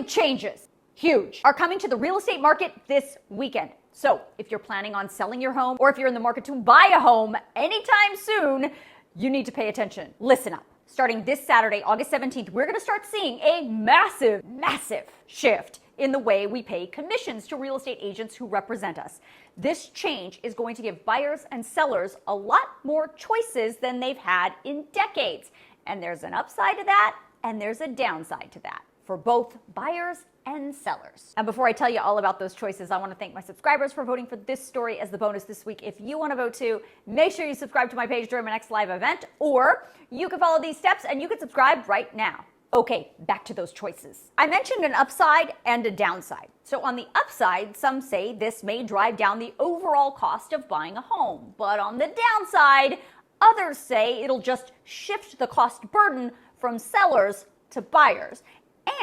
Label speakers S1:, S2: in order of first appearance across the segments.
S1: big changes, huge, are coming to the real estate market this weekend. So if you're planning on selling your home, or if you're in the market to buy a home anytime soon, you need to pay attention. Listen up. Starting this Saturday, August 17th, we're going to start seeing a massive shift in the way we pay commissions to real estate agents who represent us. This change is going to give buyers and sellers a lot more choices than they've had in decades. And there's an upside to that, and there's a downside to that for both buyers and sellers. And before I tell you all about those choices, I want to thank my subscribers for voting for this story as the bonus this week. If you want to vote too, make sure you subscribe to my page during my next live event, or you can follow these steps and you can subscribe right now. Okay, back to those choices. I mentioned an upside and a downside. So on the upside, some say this may drive down the overall cost of buying a home. But on the downside, others say it'll just shift the cost burden from sellers to buyers.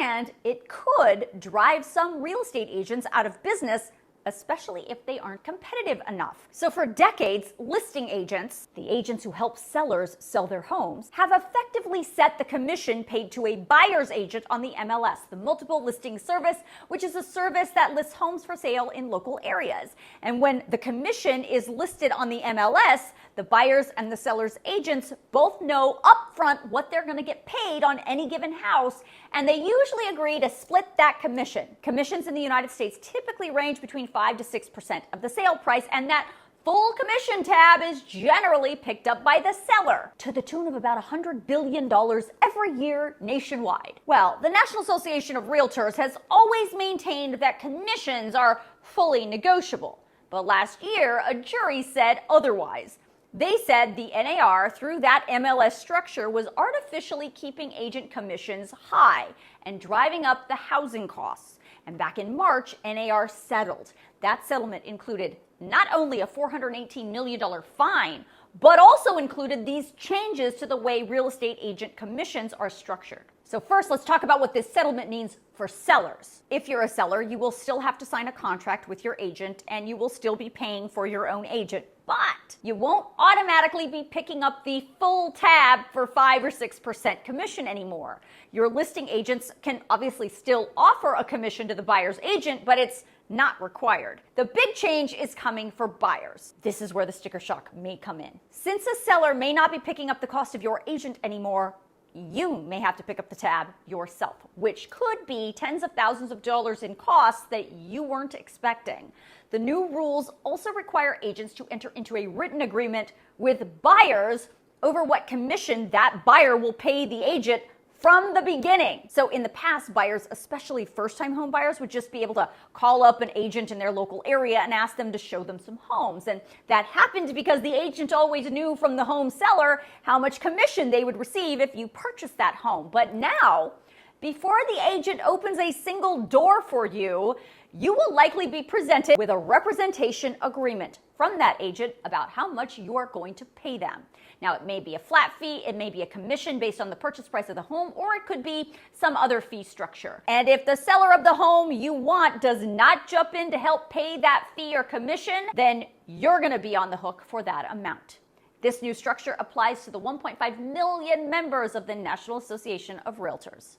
S1: And it could drive some real estate agents out of business, especially if they aren't competitive enough. So for decades, listing agents, the agents who help sellers sell their homes, have effectively set the commission paid to a buyer's agent on the MLS, the Multiple Listing Service, which is a service that lists homes for sale in local areas. And when the commission is listed on the MLS, the buyers and the seller's agents both know upfront what they're going to get paid on any given house, and they usually agree to split that commission. Commissions in the United States typically range between 5 to 6% of the sale price, and that full commission tab is generally picked up by the seller to the tune of about $100 billion every year nationwide. Well, the National Association of Realtors has always maintained that commissions are fully negotiable. But last year, a jury said otherwise. They said the NAR, through that MLS structure, was artificially keeping agent commissions high and driving up the housing costs. And back in March, NAR settled. That settlement included not only a $418 million fine, but also included these changes to the way real estate agent commissions are structured. So first, let's talk about what this settlement means for sellers. If you're a seller, you will still have to sign a contract with your agent, and you will still be paying for your own agent. But you won't automatically be picking up the full tab for 5 or 6% commission anymore. Your listing agents can obviously still offer a commission to the buyer's agent, but it's not required. The big change is coming for buyers. This is where the sticker shock may come in. Since a seller may not be picking up the cost of your agent anymore, you may have to pick up the tab yourself, which could be tens of thousands of dollars in costs that you weren't expecting. The new rules also require agents to enter into a written agreement with buyers over what commission that buyer will pay the agent from the beginning. So in the past, buyers, especially first-time home buyers, would just be able to call up an agent in their local area and ask them to show them some homes. And that happened because the agent always knew from the home seller how much commission they would receive if you purchased that home. But now, before the agent opens a single door for you, you will likely be presented with a representation agreement from that agent about how much you're going to pay them. Now, it may be a flat fee, it may be a commission based on the purchase price of the home, or it could be some other fee structure. And if the seller of the home you want does not jump in to help pay that fee or commission, then you're going to be on the hook for that amount. This new structure applies to the 1.5 million members of the National Association of Realtors.